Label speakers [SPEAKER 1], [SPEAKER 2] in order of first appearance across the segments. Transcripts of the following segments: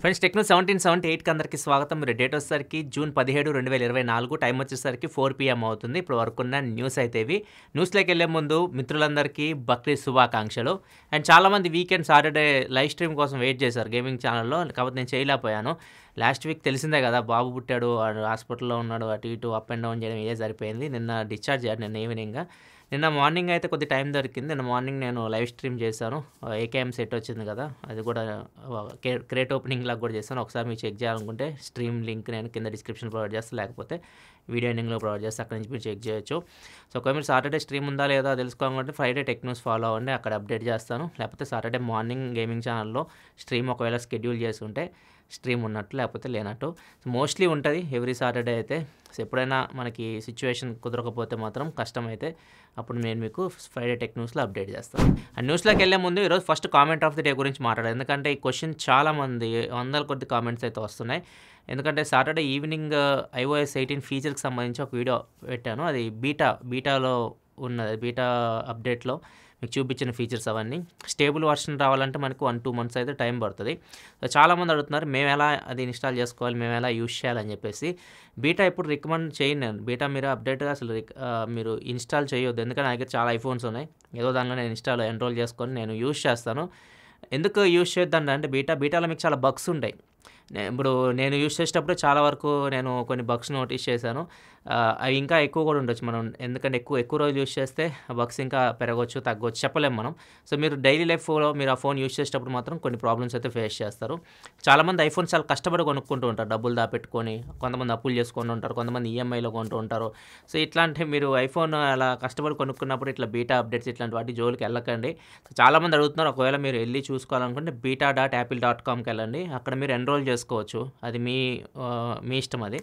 [SPEAKER 1] Friends techno 1778కి అందరికీ స్వాగతం. మీరు డేట్ వచ్చేసరికి జూన్ 17, 2024 టైం వచ్చేసరికి 4 PM అవుతుంది. ఇప్పుడు వరకున్న న్యూస్ అయితే ఇవి. న్యూస్లోకి వెళ్ళే ముందు మిత్రులందరికీ బక్రీద్ శుభాకాంక్షలు. అండ్ చాలామంది వీకెండ్ సాటర్డే లైవ్ స్ట్రీమ్ కోసం వెయిట్ చేశారు గేమింగ్ ఛానల్లో. కాబట్టి నేను చేయలేకపోయాను. లాస్ట్ వీక్ తెలిసిందే కదా, బాబు పుట్టాడు, హాస్పిటల్లో ఉన్నాడు, అటు ఇటు అప్ అండ్ డౌన్ చేయడం ఇదే సరిపోయింది. నిన్న డిశ్చార్జ్ అయ్యాడు నిన్న ఈవినింగ్. నిన్న మార్నింగ్ అయితే కొద్ది టైం దొరికింది. నిన్న మార్నింగ్ నేను లైవ్ స్ట్రీమ్ చేశాను. ఏకేఎం సెట్ వచ్చింది కదా, అది కూడా క్రేట్ ఓపెనింగ్ లాగా కూడా చేశాను. ఒకసారి మీరు చెక్ చేయాలనుకుంటే స్ట్రీమ్ లింక్ నేను కింద డిస్క్రిప్షన్ ప్రొవైడ్ చేస్తాను, లేకపోతే వీడియో ఎండింగ్లో ప్రొవైడ్ చేస్తే అక్కడ నుంచి మీరు చెక్ చేయొచ్చు. సో ఒకవేళ మీరు సాటర్డే స్ట్రీమ్ ఉందా లేదా తెలుసుకోవాలంటే ఫ్రైడే టెక్ న్యూస్ ఫాలో అవ్వండి, అక్కడ అప్డేట్ చేస్తాను. లేకపోతే సాటర్డే మార్నింగ్ గేమింగ్ ఛానల్లో స్ట్రీమ్ ఒకవేళ షెడ్యూల్ చేసి ఉంటే స్ట్రీమ్ ఉన్నట్టు, లేకపోతే లేనట్టు. సో మోస్ట్లీ ఉంటుంది ఎవ్రీ సాటర్డే అయితే. సో ఎప్పుడైనా మనకి సిచ్యువేషన్ కుదరకపోతే మాత్రం కష్టమైతే అప్పుడు నేను మీకు ఫ్రైడే టెక్ న్యూస్లో అప్డేట్ చేస్తాను. అండ్ న్యూస్లోకి వెళ్ళే ముందు ఈరోజు first comment of the day గురించి మాట్లాడాలి. ఎందుకంటే ఈ క్వశ్చన్ చాలామంది వందల కొద్ది కామెంట్స్ అయితే వస్తున్నాయి. ఎందుకంటే సాటర్డే ఈవినింగ్ iOS 18 ఫీచర్కి సంబంధించి ఒక వీడియో పెట్టాను. అది బీటాలో ఉన్నది. బీటా అప్డేట్లో మీకు చూపించిన ఫీచర్స్ అవన్నీ. స్టేబుల్ వర్షన్ రావాలంటే మనకు 1-2 months అయితే టైం పడుతుంది. సో చాలామంది అడుగుతున్నారు మేము ఎలా అది ఇన్స్టాల్ చేసుకోవాలి, మేము ఎలా యూజ్ చేయాలని చెప్పేసి. బీటా ఇప్పుడు రికమెండ్ చేయను నేను. బీటా మీరు అప్డేట్గా అసలు మీరు ఇన్స్టాల్ చేయొద్దు. ఎందుకంటే నా దగ్గర చాలా ఐఫోన్స్ ఉన్నాయి. ఏదో దానిలో నేను ఎన్రోల్ చేసుకొని నేను యూజ్ చేస్తాను. ఎందుకు యూజ్ చేయొద్దండి అంటే బీటాలో మీకు చాలా బగ్స్ ఉంటాయి. ఇప్పుడు నేను యూజ్ చేసేటప్పుడు చాలా వరకు నేను కొన్ని బగ్స్ నోటీస్ చేశాను. అవి ఇంకా ఎక్కువ కూడా ఉండొచ్చు. మనం ఎందుకంటే ఎక్కువ రోజులు యూజ్ చేస్తే బగ్స్ ఇంకా పెరగవచ్చు, తగ్గవచ్చు, చెప్పలేము మనం. సో మీరు డైలీ లైఫ్లో మీరు ఆ ఫోన్ యూజ్ చేసేటప్పుడు మాత్రం కొన్ని ప్రాబ్లమ్స్ అయితే ఫేస్ చేస్తారు. చాలామంది ఐఫోన్స్ చాలా కష్టపడి కొనుక్కుంటూ ఉంటారు, డబ్బులు దాపెట్టుకొని. కొంతమంది అప్పులు చేసుకుంటూ ఉంటారు, కొంతమంది ఈఎంఐలో కొంటూ ఉంటారు. సో ఇట్లాంటి మీరు ఐఫోన్ అలా కష్టపడి కొనుక్కున్నప్పుడు ఇట్లా బీటా అప్డేట్స్ ఇట్లాంటి వాటి జోలికి వెళ్ళకండి. సో చాలామంది అడుగుతున్నారు, ఒకవేళ మీరు వెళ్ళి చూసుకోవాలనుకుంటే beta.apple.comకి వెళ్ళండి. అక్కడ మీరు ఎన్రోల్ చేసుకోవచ్చు. అది మీ ఇష్టం. అది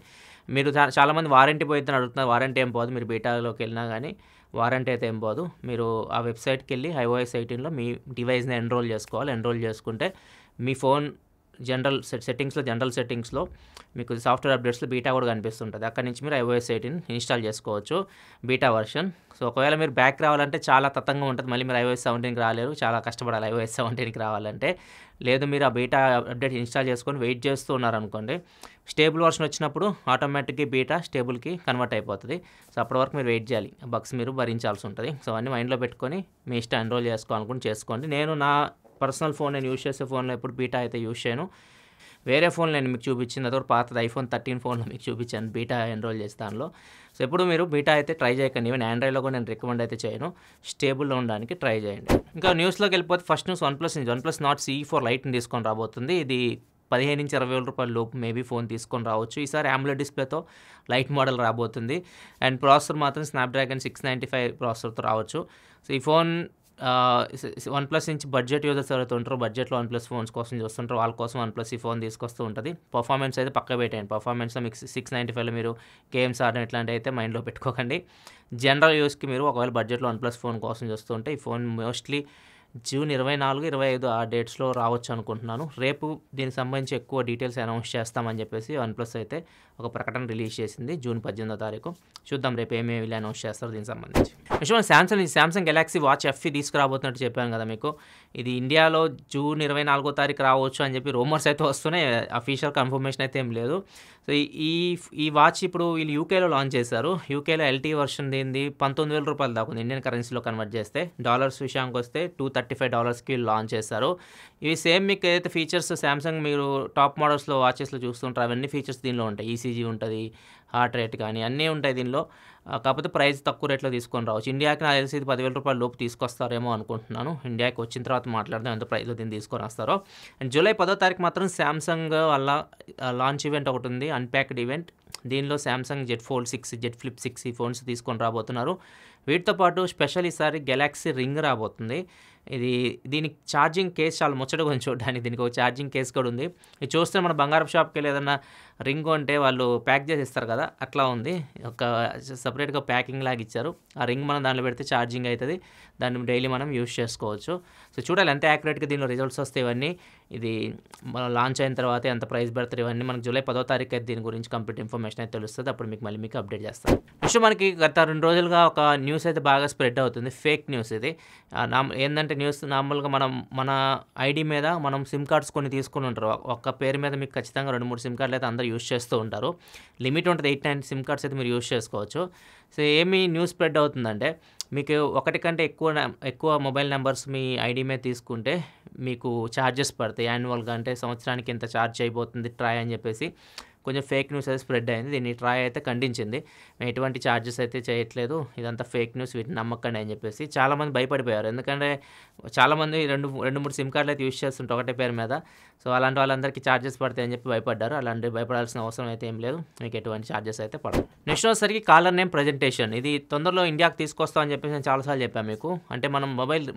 [SPEAKER 1] మీరు చాలామంది వారంటీ పోయిద్దని అడుగుతున్నారు. వారంటీ ఏం పోదు. మీరు బీటాలోకి వెళ్ళినా కానీ వారంటీ అయితే ఏం పోదు. మీరు ఆ వెబ్సైట్కి వెళ్ళి iOS 18లో మీ డివైస్ని ఎన్రోల్ చేసుకోవాలి. ఎన్రోల్ చేసుకుంటే మీ ఫోన్ జనరల్ సెట్టింగ్స్లో మీకు సాఫ్ట్వేర్ అప్డేట్స్లో బీటా కూడా కనిపిస్తుంటుంది. అక్కడ నుంచి మీరు iOS 18 ఇన్స్టాల్ చేసుకోవచ్చు, బీటా వర్షన్. సో ఒకవేళ మీరు బ్యాక్ రావాలంటే చాలా తతంగా ఉంటుంది. మళ్ళీ మీరు iOS 17కి రాలేరు, చాలా కష్టపడాలి iOS 17కి రావాలంటే. లేదు మీరు ఆ బీటా అప్డేట్ ఇన్స్టాల్ చేసుకొని వెయిట్ చేస్తూ ఉన్నారనుకోండి, స్టేబుల్ వర్షన్ వచ్చినప్పుడు ఆటోమేటిక్గా బీటా స్టేబుల్కి కన్వర్ట్ అయిపోతుంది. సో అప్పటి వరకు మీరు వెయిట్ చేయాలి, బగ్స్ మీరు భరించాల్సి ఉంటుంది. సో అన్నీ మైండ్లో పెట్టుకొని మీ ఇష్టం ఎన్రోల్ చేసుకోవాలనుకుంటే చేసుకోండి. నేను నా పర్సనల్ ఫోన్ నేను యూజ్ చేసే ఫోన్లో ఎప్పుడు బీటా అయితే యూజ్ చేయను. వేరే ఫోన్ నేను మీకు చూపించింది, అదో పాతది iPhone 13 ఫోన్లో మీకు చూపించాను బీటా ఎన్రోల్ చేసి దానిలో. సో ఎప్పుడు మీరు బీటా అయితే ట్రై చేయకండి. ఈవెన్ ఆండ్రాయిడ్లో కూడా నేను రికమెండ్ అయితే చేయను. స్టేబుల్లో ఉండడానికి ట్రై చేయండి. ఇంకా న్యూస్లోకి వెళ్ళిపోతే first news OnePlus Nord CE4 Liteని తీసుకొని రాబోతుంది. ఇది 15,000-20,000 రూపాయల లోపు మేబీ ఫోన్ తీసుకొని రావచ్చు. ఈసారి AMOLED డిస్ప్లేతో లైట్ మోడల్ రాబోతుంది. అండ్ ప్రాసెసర్ మాత్రం స్నాప్డ్రాగన్ 695 ప్రాసెసర్తో రావచ్చు. సో ఈ ఫోన్ OnePlus నుంచి బడ్జెట్ యూజర్స్ ఎవరైతే ఉంటారో, బడ్జెట్లో OnePlus ఫోన్స్ కోసం చూస్తుంటారో వాళ్ళ కోసం OnePlus ఈ ఫోన్ తీసుకొస్తూ ఉంటుంది. పర్ఫార్మెన్స్ అయితే పక్క పెట్టేయండి. పర్ఫార్మెన్స్లో మీకు 695లో మీరు గేమ్స్ ఆడడం ఇట్లాంటివి అయితే మైండ్లో పెట్టుకోకండి. జనరల్ యూస్కి మీరు ఒకవేళ బడ్జెట్లో OnePlus ఫోన్ కోసం చూస్తుంటే ఈ ఫోన్ మోస్ట్లీ జూన్ 24, 25 ఆ డేట్స్లో రావచ్చు అనుకుంటున్నాను. రేపు దీనికి సంబంధించి ఎక్కువ డీటెయిల్స్ అనౌన్స్ చేస్తామని చెప్పేసి OnePlus అయితే ఒక ప్రకటన రిలీజ్ చేసింది జూన్ 18వ తారీఖు. చూద్దాం రేపు ఏమేమి అనౌన్స్ చేస్తారో దీనికి సంబంధించి. శాంసంగ్ గెలాక్సీ వాచ్ FE తీసుకురాబోతున్నట్టు చెప్పాను కదా మీకు. ఇది ఇండియాలో జూన్ 24వ తారీఖు రావచ్చు అని చెప్పి రూమర్స్ అయితే వస్తున్నాయి. అఫీషియల్ కన్ఫర్మేషన్ అయితే ఏం లేదు. సో ఈ వాచ్ ఇప్పుడు వీళ్ళు యూకేలో లాంచ్ చేశారు. యూకేలో LTE వర్షన్ దీనిది 19,000 రూపాయలు దాకా ఉంది. ఇండియన్ కరెన్సీలో కన్వర్ట్ చేస్తే డాలర్స్ విషయానికి వస్తే $235కి లాంచ్ చేశారు. ఇవి సేమ్ మీకు ఏదైతే ఫీచర్స్ శాంసంగ్ మీరు టాప్ మోడల్స్లో వాచెస్లో చూస్తుంటారు అవన్నీ ఫీచర్స్ దీనిలో ఉంటాయి. ECG ఉంటుంది, హార్ట్ రేట్ కానీ అన్నీ ఉంటాయి దీనిలో. కాకపోతే ప్రైస్ తక్కువ రేట్లో తీసుకొని రావచ్చు. ఇండియాకి నాకు తెలిసి ఇది 10,000 రూపాయల లోపు తీసుకొస్తారేమో అనుకుంటున్నాను. ఇండియాకి వచ్చిన తర్వాత మాట్లాడదాం ఎంత ప్రైస్లో దీన్ని తీసుకొని వస్తారో. అండ్ జూలై 10వ తారీఖు మాత్రం శాంసంగ్ వల్ల లాంచ్ ఈవెంట్ ఒకటి ఉంది, అన్ప్యాక్డ్ ఈవెంట్. దీనిలో Samsung Z Fold 6, Z Flip 6 ఈ ఫోన్స్ తీసుకొని రాబోతున్నారు. వీటితో పాటు స్పెషల్ ఈసారి గెలాక్సీ రింగ్ రాబోతుంది. దీనికి ఛార్జింగ్ కేస్ చాలా ముచ్చటగా ఉంది చూడడానికి. దీనికి ఒక ఛార్జింగ్ కేస్ కూడా ఉంది. ఇది చూస్తే మన బంగారపు షాప్కి వెళ్ళి ఏదన్నా రింగ్ కొంటే వాళ్ళు ప్యాక్ చేసి ఇస్తారు కదా, అట్లా ఉంది. ఒక సపరేట్గా ప్యాకింగ్ లాగా ఇచ్చారు. ఆ రింగ్ మనం దాంట్లో పెడితే ఛార్జింగ్ అవుతుంది. దాన్ని డైలీ మనం యూజ్ చేసుకోవచ్చు. సో చూడాలి ఎంత యాక్యురేట్గా దీనిలో రిజల్ట్స్ వస్తాయి. ఇవన్నీ ఇది లాంచ్ అయిన తర్వాత ఎంత ప్రైస్ పెడతారు ఇవన్నీ మనకు జూలై 10వ తారీఖు అయితే దీని గురించి కంప్లీట్ ఇన్ఫర్మేషన్ అయితే తెలుస్తుంది. అప్పుడు మీకు అప్డేట్ చేస్తాను. నెక్స్ట్ మనకి గత 2 రోజులుగా ఒక న్యూస్ అయితే బాగా స్ప్రెడ్ అవుతుంది, ఫేక్ న్యూస్ ఇది. ఏంటంటే ఏంటంటే న్యూస్ నార్మల్‌గా మన ఐడీ మీద మనం సిమ్ కార్డ్స్ కొన్ని తీసుకొని ఉంటారు. ఒక్క పేరు మీద మీకు ఖచ్చితంగా 2, 3 సిమ్ కార్డ్‌లు అయితే అందరూ యూజ్ చేస్తూ ఉంటారు. లిమిట్ ఉంటది 8, 9 సిమ్ కార్డ్స్ అయితే మీరు యూజ్ చేసుకోవచ్చు. సో, ఏమి న్యూస్ స్ప్రెడ్ అవుతుందంటే మీకు ఒకటి కంటే ఎక్కువ మొబైల్ నంబర్స్ మీ ఐడీ మీద తీసుకుంటే మీకు చార్జెస్ పడతాయి. యాన్యువల్‌గా అంటే సంవత్సరానికి ఇంత చార్జ్ చేయబోతుంది ట్రాయ్ అని చెప్పేసి కొంచెం ఫేక్ న్యూస్ అయితే స్ప్రెడ్ అయింది. దీన్ని ట్రాయ్ అయితే ఖండించింది. మేము ఎటువంటి చార్జెస్ అయితే చేయట్లేదు. ఇదంతా ఫేక్ న్యూస్, వీటిని నమ్మకండి అని చెప్పేసి. చాలామంది భయపడిపోయారు. ఎందుకంటే చాలామంది 2, 3 సిమ్ కార్డ్‌లు అయితే యూజ్ చేస్తుంటారు ఒకటే పేరు మీద. సో, అలాంటి వాళ్ళందరికీ చార్జెస్ పడతాయని చెప్పి భయపడ్డారు. అలాంటి భయపడాల్సిన అవసరం అయితే ఏం లేదు. మీకు ఎటువంటి చార్జెస్ అయితే పడవు. నెక్స్ట్ వచ్చేసరికి కాలర్ నేమ్ ప్రజెంటేషన్. ఇది తొందరలో ఇండియాకి తీసుకొస్తాం అని చెప్పేసి నేను చాలా సార్లు చెప్పాను మీకు. అంటే మనం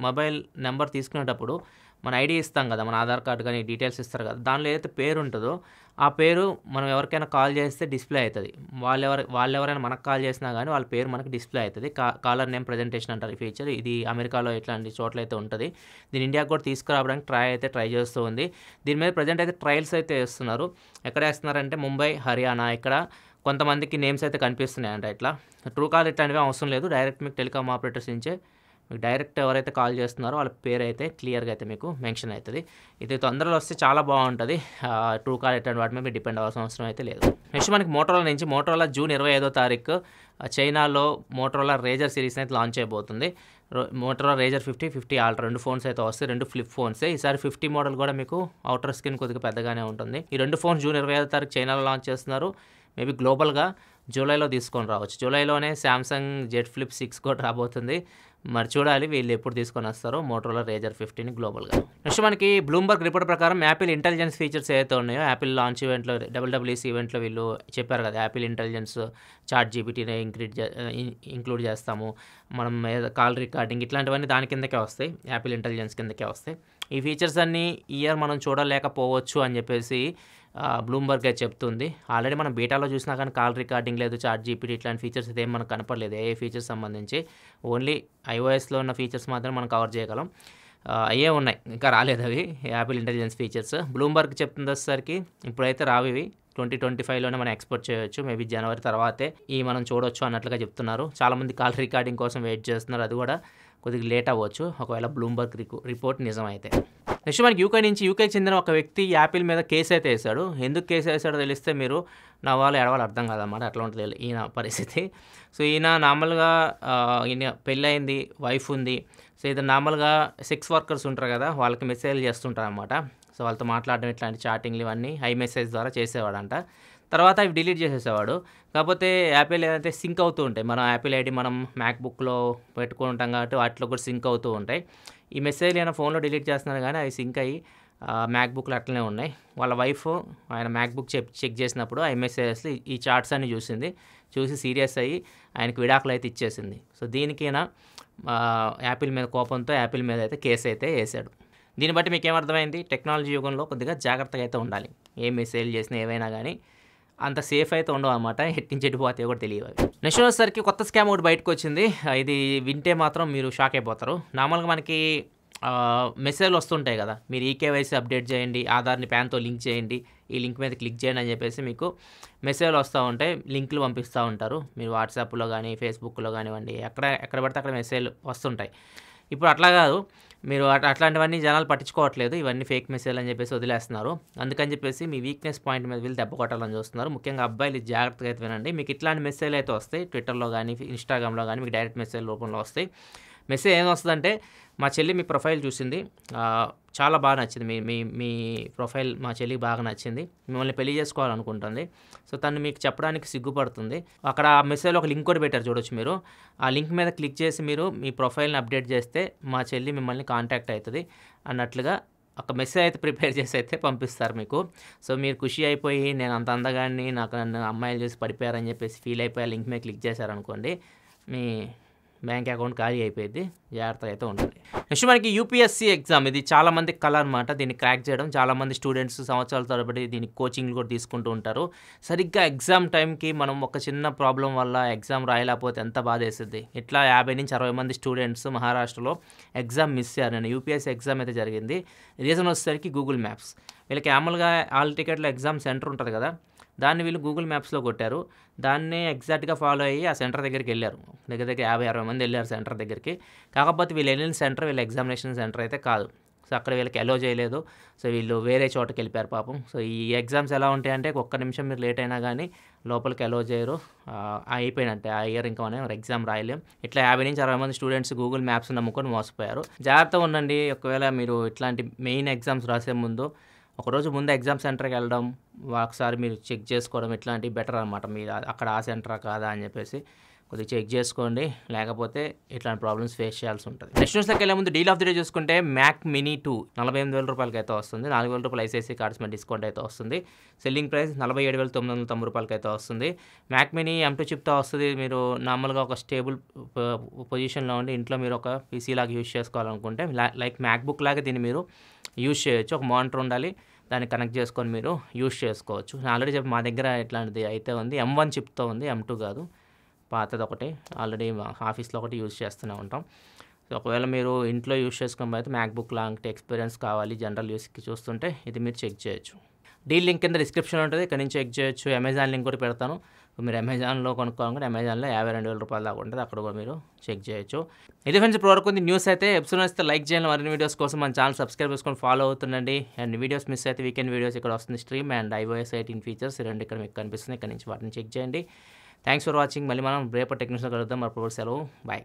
[SPEAKER 1] మొబైల్ నెంబర్ తీసుకునేటప్పుడు మన ఐడీ ఇస్తాం కదా! మన ఆధార్ కార్డ్ గాని డీటెయిల్స్ ఇస్తారు కదా! దానిలో ఏదైతే పేరు ఉంటదో ఆ పేరు మనం ఎవరికైనా కాల్ చేస్తే డిస్‌ప్లే అయితది. వాళ్ళెవరైనా మనకు కాల్ చేసినా గాని వాళ్ళ పేరు మనకు డిస్‌ప్లే అయితది. కాలర్ నేమ్ ప్రజెంటేషన్ అంటారు ఈ ఫీచర్. ఇది అమెరికాలో ఇట్లాంటి చోట్లయితే ఉంటది. దీన్ని ఇండియాకి కూడా తీసుకురావడానికి ట్రై చేస్తూ ఉంది. దీని మీద ప్రెజెంట్ అయితే ట్రయల్స్ అయితే ఏస్తున్నారు. ఎక్కడ ఏస్తున్నారంటే ముంబై, హర్యానా ఇక్కడ కొంతమందికి నేమ్స్ అయితే కనిపిస్తున్నాయంట ఇట్లా. ట్రూ కాలర్ ఇట్లాంటివి అవసరం లేదు. డైరెక్ట్ మీకు టెలికామ్ ఆపరేటర్స్ నుంచే మీకు డైరెక్ట్ ఎవరైతే కాల్ చేస్తున్నారో వాళ్ళ పేరైతే క్లియర్‌గా అయితే మీకు మెన్షన్ అయితది. ఇది తొందరలో వస్తే చాలా బావుంటది. ట్రూ కాలర్ ఇట్లాంటి వాటి మీద మీరు డిపెండ్ అవ్వాల్సిన అవసరం అయితే లేదు. నెక్స్ట్ మనకి మోటరోలా జూన్ 25వ తారీఖు చైనాలో మోటరోలా రేజర్ సిరీస్‌ని అయితే లాంచ్ చేయబోతుంది. మోటరోలా రేజర్ 50, 50 అల్ట్రా 2 ఫోన్స్ అయితే వస్తాయి. 2 ఫ్లిప్ ఫోన్సే. ఈసారి 50 మోడల్ కూడా మీకు ఔటర్ స్క్రీన్ కొద్దిగా పెద్దగానే ఉంటుంది. ఈ 2 ఫోన్స్ జూన్ 25వ తారీఖు చైనాలో లాంచ్ చేస్తున్నారు. మేబీ గ్లోబల్‌గా జూలైలో తీసుకొని రావచ్చు. జూలైలోనే సామ్సంగ్ జెడ్ ఫ్లిప్ 6 కూడా రాబోతుంది. మరి చూడాలి వీళ్ళు ఎప్పుడు తీసుకొని వస్తారో మోటరోలా రేజర్ 50ని గ్లోబల్‌గా. నెక్స్ట్ మనకి బ్లూంబర్గ్ రిపోర్ట్ ప్రకారం యాపిల్ ఇంటెలిజెన్స్ ఫీచర్స్ ఏవైతే ఉన్నాయో యాపిల్ లాంచ్ ఈవెంట్‌లో WWDC ఈవెంట్‌లో వీళ్ళు చెప్పారు కదా! యాపిల్ ఇంటెలిజెన్స్ చాట్ జీపీటీని ఇంక్లూడ్ చేస్తాము. మనం కాల్ రికార్డింగ్ ఇట్లాంటివన్నీ దాని కిందకే వస్తాయి. యాపిల్ ఇంటెలిజెన్స్ కిందకే వస్తాయి. ఈ ఫీచర్స్ అన్నీ ఈ ఇయర్ మనం చూడలేకపోవచ్చు అని చెప్పేసి బ్లూంబర్గ్ అయితే చెప్తుంది. ఆల్రెడీ మనం బీటాలో చూసినా కానీ కాల్ రికార్డింగ్ లేదు, చాట్ జీపీటీ ఇట్లాంటి ఫీచర్స్ అయితే ఏం మనకు కనపడలేదు. ఏ ఫీచర్స్ సంబంధించి ఓన్లీ iOSలో ఉన్న ఫీచర్స్ మాత్రమే మనం కవర్ చేయగలం. అయ్యే ఉన్నాయి. ఇంకా రాలేదు అవి యాపిల్ ఇంటెలిజెన్స్ ఫీచర్స్. బ్లూంబర్గ్ చెప్తుంది వచ్చేసరికి ఇప్పుడైతే రావు ఇవి. 2025లోనే మనం ఎక్స్‌పెక్ట్ చేయొచ్చు. మేబీ జనవరి తర్వాతే మనం చూడొచ్చు అన్నట్లుగా చెప్తున్నారు. చాలామంది కాల్ రికార్డింగ్ కోసం వెయిట్ చేస్తున్నారు. అది కూడా కొద్దిగా లేట్ అవ్వచ్చు ఒకవేళ బ్లూంబర్గ్ రిపోర్ట్ నిజమైతే. నెక్స్ట్ మనకి యూకేకి చెందిన ఒక వ్యక్తి యాపిల్ మీద కేసు అయితే వేశాడు. ఎందుకు కేసు వేశాడో తెలిస్తే మీరు నవ్వాలో ఏడవాలో అర్థం కాదన్నమాట. అట్లా ఉంటుంది ఈయన పరిస్థితి. సో, ఈయన నార్మల్‌గా ఈయన పెళ్ళయింది, వైఫ్ ఉంది. సో, ఇది నార్మల్‌గా సెక్స్ వర్కర్స్ ఉంటారు కదా! వాళ్ళకి మెసేజ్‌లు చేస్తుంటారనమాట. సో, వాళ్ళతో మాట్లాడడం ఇట్లాంటి చాటింగ్‌లు ఇవన్నీ మెసేజ్ ద్వారా చేసేవాడంట. తర్వాత అవి డిలీట్ చేసేసేవాడు. కాకపోతే యాపిల్ ఏదైతే సింక్ అవుతూ ఉంటాయి. మనం యాపిల్ ఐడీ మనం మ్యాక్‌బుక్‌లో పెట్టుకుంటాం కాబట్టి వాటిలో కూడా సింక్ అవుతూ ఉంటాయి. ఈ మెసేజ్‌లు ఆయన ఫోన్‌లో డిలీట్ చేస్తున్నారు కానీ అవి సింక్ అయ్యి మ్యాక్‌బుక్‌లో అట్లనే ఉన్నాయి. వాళ్ళ వైఫ్ ఆయన మ్యాక్‌బుక్ చెక్ చేసినప్పుడు ఆ మెసేజెస్‌లో ఈ చాట్స్ అన్ని చూసింది. చూసి సీరియస్ అయ్యి ఆయనకి విడాకులు అయితే ఇచ్చేసింది. సో, దీనికైనా యాపిల్ మీద కోపంతో యాపిల్ మీద అయితే కేసు అయితే వేశాడు. దీన్ని బట్టి మీకేమర్థమైంది? టెక్నాలజీ యుగంలో కొద్దిగా జాగ్రత్తగా అయితే ఉండాలి. ఏ మెసేజ్‌లు చేసినా ఏవైనా కానీ అంత సేఫ్ అయితే ఉండవన్నమాట. ఎట్టించి ఎటుపోతాయో కూడా తెలియవు అవి. నెక్స్ట్ వచ్చేసరికి కొత్త స్కామ్ ఒకటి బయటకొచ్చింది. ఇది వింటే మాత్రం మీరు షాక్ అయిపోతారు. నార్మల్‌గా మనకి మెసేజ్‌లు వస్తుంటాయి కదా! మీరు ఈకేవైసీ అప్డేట్ చేయండి, ఆధార్‌ని పాన్‌తో లింక్ చేయండి, ఈ లింక్ మీద క్లిక్ చేయండి అని చెప్పేసి మీకు మెసేజ్‌లు వస్తూ ఉంటాయి. లింకులు పంపిస్తూ ఉంటారు. మీరు వాట్సాప్‌లో కానీ, ఫేస్‌బుక్‌లో కానివ్వండి, ఎక్కడ పడితే అక్కడ మెసేజ్‌లు వస్తుంటాయి. ఇప్పుడు అట్లా కాదు. మీరు అట్లాంటివన్నీ జనాలు పట్టించుకోవట్లేదు. ఇవన్నీ ఫేక్ మెసేజ్‌లు అని చెప్పేసి వదిలేస్తున్నారు. అందుకని చెప్పేసి మీ వీక్‌నెస్ పాయింట్ మీద వీళ్ళు దెబ్బ కొట్టాలని చూస్తున్నారు. ముఖ్యంగా అబ్బాయిలు జాగ్రత్తగా అయితే వినండి. మీకు ఇట్లాంటి మెసేజ్‌లు అయితే వస్తాయి. ట్విట్టర్‌లో కానీ, ఇన్‌స్టాగ్రామ్‌లో కానీ మీకు డైరెక్ట్ మెసేజ్ రూపంలో వస్తాయి. మెసేజ్ ఏమొస్తుందంటే మా చెల్లి మీ ప్రొఫైల్ చూసింది. చాలా బాగా నచ్చింది. మీ ప్రొఫైల్ మా చెల్లికి బాగా నచ్చింది. మిమ్మల్ని పెళ్లి చేసుకోవాలనుకుంటుంది. సో, తను మీకు చెప్పడానికి సిగ్గుపడుతుంది. అక్కడ ఆ మెసేజ్‌లో ఒక లింక్ కూడా పెట్టారు చూడొచ్చు మీరు. ఆ లింక్ మీద క్లిక్ చేసి మీరు మీ ప్రొఫైల్‌ని అప్డేట్ చేస్తే మా చెల్లి మిమ్మల్ని కాంటాక్ట్ అవుతది అన్నట్లుగా ఒక మెసేజ్ అయితే ప్రిపేర్ చేసి అయితే పంపిస్తారు మీకు. సో, మీరు ఖుషి అయిపోయి నేను అంత అందగాడిని నన్ను అమ్మాయిలు చూసి పడిపోయారని చెప్పేసి ఫీల్ అయిపోయి ఆ లింక్ మీద క్లిక్ చేశారనుకోండి మీ బ్యాంక్ అకౌంట్ ఖాళీ అయిపోయింది. జాగ్రత్తగా అయితే ఉండండి. నెక్స్ట్ మనకి యూపీఎస్సీ ఎగ్జామ్. ఇది చాలామంది కల అనమాట. దీన్ని క్రాక్ చేయడం. చాలామంది స్టూడెంట్స్ సంవత్సరాల తరబడి దీనికి కోచింగ్లు కూడా తీసుకుంటూ ఉంటారు. సరిగ్గా ఎగ్జామ్ టైంకి మనం ఒక చిన్న ప్రాబ్లం వల్ల ఎగ్జామ్ రాయలేకపోతే ఎంత బాధేస్తుంది. ఇట్లా 50 నుంచి 60 మంది స్టూడెంట్స్ మహారాష్ట్రలో ఎగ్జామ్ మిస్ అయ్యారు. నేను యూపీఎస్సీ ఎగ్జామ్ అయితే జరిగింది. రీజన్ వచ్చేసరికి గూగుల్ మ్యాప్స్. వీళ్ళకి మామూలుగా ఆల్ టికెట్లో ఎగ్జామ్ సెంటర్ ఉంటుంది కదా! దాన్ని వీళ్ళు గూగుల్ మ్యాప్స్‌లో కొట్టారు. దాన్నే ఎగ్జాక్ట్‌గా ఫాలో అయ్యి ఆ సెంటర్ దగ్గరికెళ్లారు. దగ్గర దగ్గర 50, 60 మంది ఎళ్లారు సెంటర్ దగ్గరికి. కాకపోతే వీళ్ళెళ్ళిన సెంటర్ వీళ్ళ ఎగ్జామినేషన్ సెంటర్ అయితే కాదు. సో, అక్కడ వీళ్ళకి అలో చేయలేదు. సో, వీళ్ళు వేరే చోటకెళ్ళిపోయారు పాపం. సో, ఈ ఎగ్జామ్స్ ఎలా ఉంటాయంటే ఒక్క నిమిషం మీరు లేట్ అయినా గానీ లోపలికి అలో చేయరు. అయిపోయినట్టే. ఆ ఇయర్ ఇంకా మనం ఎగ్జామ్ రాయలేం. ఇట్లా 50-60 మంది స్టూడెంట్స్ గూగుల్ మ్యాప్స్ నమ్ముకొని మోసపోయారు. జాగ్రత్తగా ఉండండి. ఒకవేళ మీరు ఇట్లాంటి మెయిన్ ఎగ్జామ్స్ రాసే ముందు ఒకరోజు ముందు ఎగ్జామ్ సెంటర్‌కెళ్ళడం, ఒకసారి మీరు చెక్ చేసుకోవడం ఇట్లాంటివి బెటర్ అనమాట. మీరు అక్కడ ఆ సెంటరా కాదా అని చెప్పేసి కొద్దిగా చెక్ చేసుకోండి. లేకపోతే ఇట్లాంటి ప్రాబ్లమ్స్ ఫేస్ చేయాల్సి ఉంటది. నెక్స్ట్ న్యూస్‌లోకెళ్ళే ముందు డీల్ ఆఫ్ ది డే చూసుకుంటే మ్యాక్ మినీ 2 ₹48,000 అయితే వస్తుంది. ₹4,000 ఐసీఐసీఐ కార్డ్స్ మీద డిస్కౌంట్ అయితే వస్తుంది. సెల్లింగ్ ప్రైస్ ₹47,990 అయితే వస్తుంది. మ్యాక్ మినీ M2 చిప్‌తో వస్తది. మీరు నార్మల్‌గా ఒక స్టేబుల్ పొజిషన్‌లో ఉండి ఇంట్లో మీరు ఒక పీసీ లాగా యూజ్ చేసుకోవాలనుకుంటే లైక్ మ్యాక్‌బుక్ లాగా దీన్ని మీరు యూజ్ చేయొచ్చు. ఒక మానిటర్ ఉండాలి. దాన్ని కనెక్ట్ చేసుకొని మీరు యూజ్ చేసుకోవచ్చు. నేను ఆల్రెడీ మా దగ్గర ఇట్లాంటిది అయితే ఉంది. M1 చిప్‌తో ఉంది. M2 కాదు. పాతదొకటి ఆల్రెడీ ఆఫీస్‌లో ఒకటి యూజ్ చేస్తూనే ఉంటాం. సో, ఒకవేళ మీరు ఇంట్లో యూజ్ చేసుకోకపోతే మ్యాక్‌బుక్ లాంటి ఎక్స్‌పీరియన్స్ కావాలి జనరల్ యూజ్‌కి చూస్తుంటే ఇది మీరు చెక్ చేయొచ్చు. డీల్ లింక్ కింద డిస్క్రిప్షన్‌లో ఉంటది. ఇక్కడ నుంచి చెక్ చేయొచ్చు. అమెజాన్ లింక్ కూడా పెడతాను. మీరు అమెజాన్‌లో కొనుక్కోవాలనుకుంటే అమెజాన్‌లో ₹52,000 దాకా ఉంటది. అక్కడ కూడా మీరు చెక్ చేయొచ్చు. ఇది ఫ్రెండ్స్ ఇప్పటివరకు ఉంది న్యూస్ అయితే. ఎపిసోడ్ నచ్చితే లైక్ చేయండి. మరిన్ని వీడియోస్ కోసం మన ఛానల్ సబ్స్క్రైబ్ చేసుకొని ఫాలో అవుతుండండి. అండ్ వీడియోస్ మిస్ అయితే వీకెండ్ వీడియోస్ ఇక్కడ వస్తుంది స్ట్రీమ్ అండ్ iOS 18 ఫీచర్స్ ఈ రెండు ఇక్కడ మీకు కనిపిస్తున్నాయి. ఇక్కడ నుంచి వాటిని చెక్ చేయండి. Thanks for watching. మళ్ళీ మనం రేపటి టెక్నిక్స్‌లో కలుద్దాం. అప్పటి వరకు సెలవు. బాయ్.